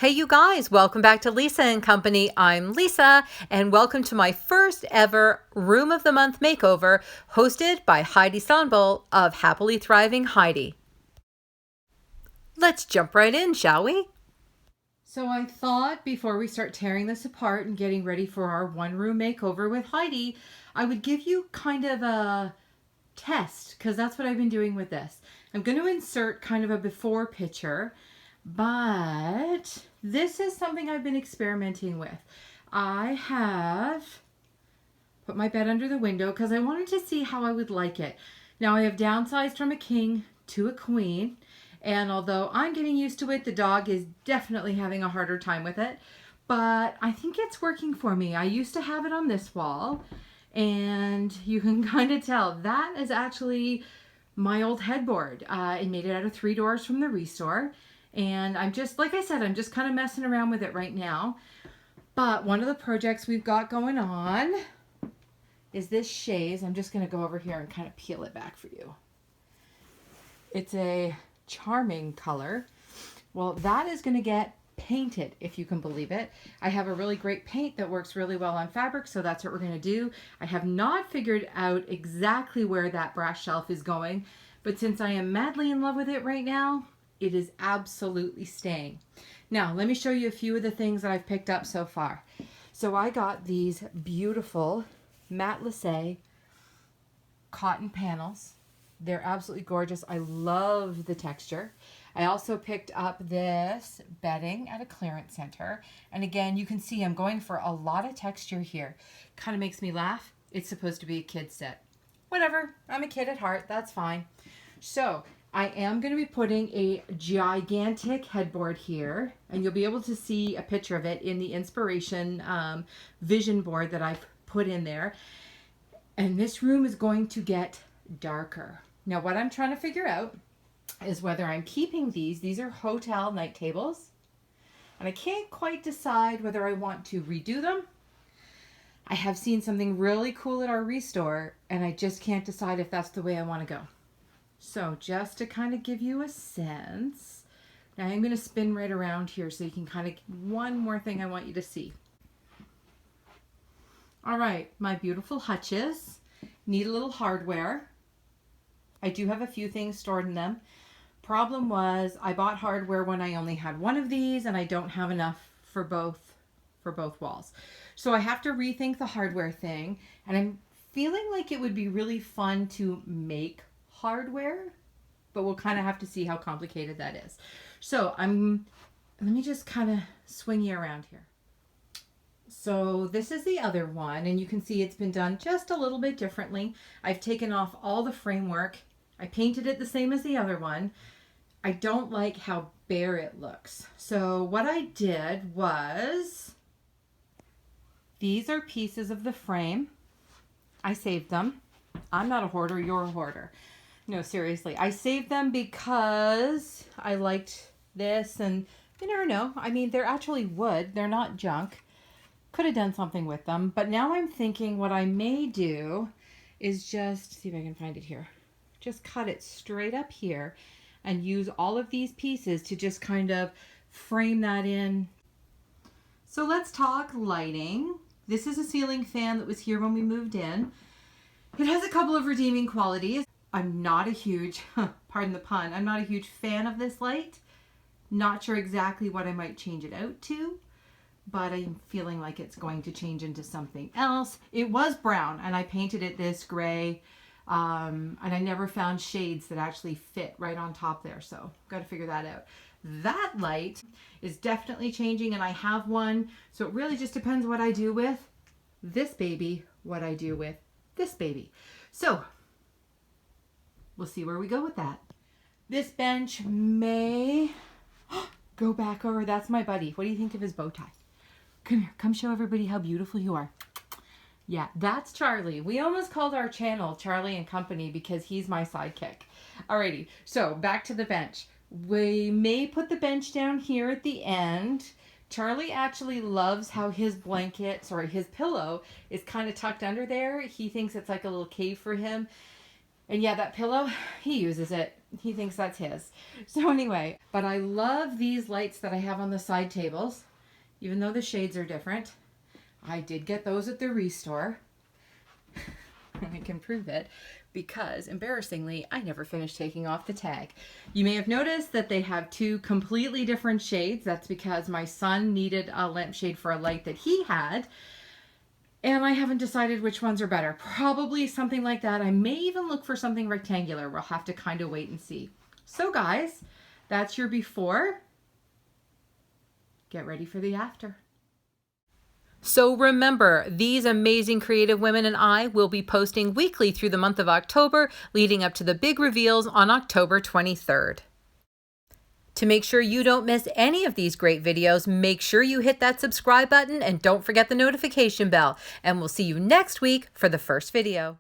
Hey you guys, welcome back to Lisa and Company. I'm Lisa and welcome to my first ever Room of the Month makeover hosted by Heidi Sonboul of Happily Thriving Heidi. Let's jump right in, shall we? So I thought before we start tearing this apart and getting ready for our one-room makeover with Heidi, I would give you kind of a test because that's what I've been doing with this. I'm going to insert kind of a before picture. But this is something I've been experimenting with. I have put my bed under the window because I wanted to see how I would like it. Now I have downsized from a king to a queen. And although I'm getting used to it, the dog is definitely having a harder time with it. But I think it's working for me. I used to have it on this wall. And you can kind of tell that is actually my old headboard. It made it out of 3 doors from the Restore. And I'm just, like I said, I'm just kind of messing around with it right now. But one of the projects we've got going on is this chaise. I'm just going to go over here and kind of peel it back for you. It's a charming color. Well, that is going to get painted, if you can believe it. I have a really great paint that works really well on fabric, so that's what we're going to do. I have not figured out exactly where that brass shelf is going, but since I am madly in love with it right now, it is absolutely staying. Now, let me show you a few of the things that I've picked up so far. So I got these beautiful matelassé cotton panels. They're absolutely gorgeous. I love the texture. I also picked up this bedding at a clearance center. And again, you can see I'm going for a lot of texture here. Kind of makes me laugh. It's supposed to be a kid's set. Whatever, I'm a kid at heart, that's fine. So I am going to be putting a gigantic headboard here, and you'll be able to see a picture of it in the inspiration vision board that I've put in there. And this room is going to get darker. Now, what I'm trying to figure out is whether I'm keeping these. These are hotel night tables, and I can't quite decide whether I want to redo them. I have seen something really cool at our Restore, and I just can't decide if that's the way I want to go. So just to kind of give you a sense, now I'm going to spin right around here so you can kind of, one more thing I want you to see. All right, my beautiful hutches need a little hardware. I do have a few things stored in them. Problem was I bought hardware when I only had one of these and I don't have enough for both walls. So I have to rethink the hardware thing, and I'm feeling like it would be really fun to make hardware, but we'll kind of have to see how complicated that is. So let me just kind of swing you around here. So this is the other one, and you can see it's been done just a little bit differently. I've taken off all the framework. I painted it the same as the other one. I don't like how bare it looks. So what I did was, these are pieces of the frame. I saved them. I'm not a hoarder, you're a hoarder. No, seriously, I saved them because I liked this, and you never know. I mean, they're actually wood. They're not junk. Could have done something with them, but now I'm thinking what I may do is just, see if I can find it here. Just cut it straight up here and use all of these pieces to just kind of frame that in. So let's talk lighting. This is a ceiling fan that was here when we moved in. It has a couple of redeeming qualities. I'm not a huge, pardon the pun, I'm not a huge fan of this light. Not sure exactly what I might change it out to, but I'm feeling like it's going to change into something else. It was brown and I painted it this gray, and I never found shades that actually fit right on top there, so got to figure that out. That light is definitely changing, and I have one, so it really just depends what I do with this baby, what I do with this baby. So we'll see where we go with that. This bench may go back over. That's my buddy. What do you think of his bow tie? Come here. Come show everybody how beautiful you are. Yeah, that's Charlie. We almost called our channel Charlie and Company because he's my sidekick. Alrighty, so back to the bench. We may put the bench down here at the end. Charlie actually loves how his pillow is kind of tucked under there. He thinks it's like a little cave for him. And yeah, that pillow, he uses it. He thinks that's his. So anyway, but I love these lights that I have on the side tables, even though the shades are different. I did get those at the Restore. I can prove it because, embarrassingly, I never finished taking off the tag. You may have noticed that they have two completely different shades. That's because my son needed a lampshade for a light that he had, and I haven't decided which ones are better. Probably something like that. I may even look for something rectangular. We'll have to kind of wait and see. So guys, that's your before. Get ready for the after. So remember, these amazing creative women and I will be posting weekly through the month of October, leading up to the big reveals on October 23rd. To make sure you don't miss any of these great videos, make sure you hit that subscribe button and don't forget the notification bell. And we'll see you next week for the first video.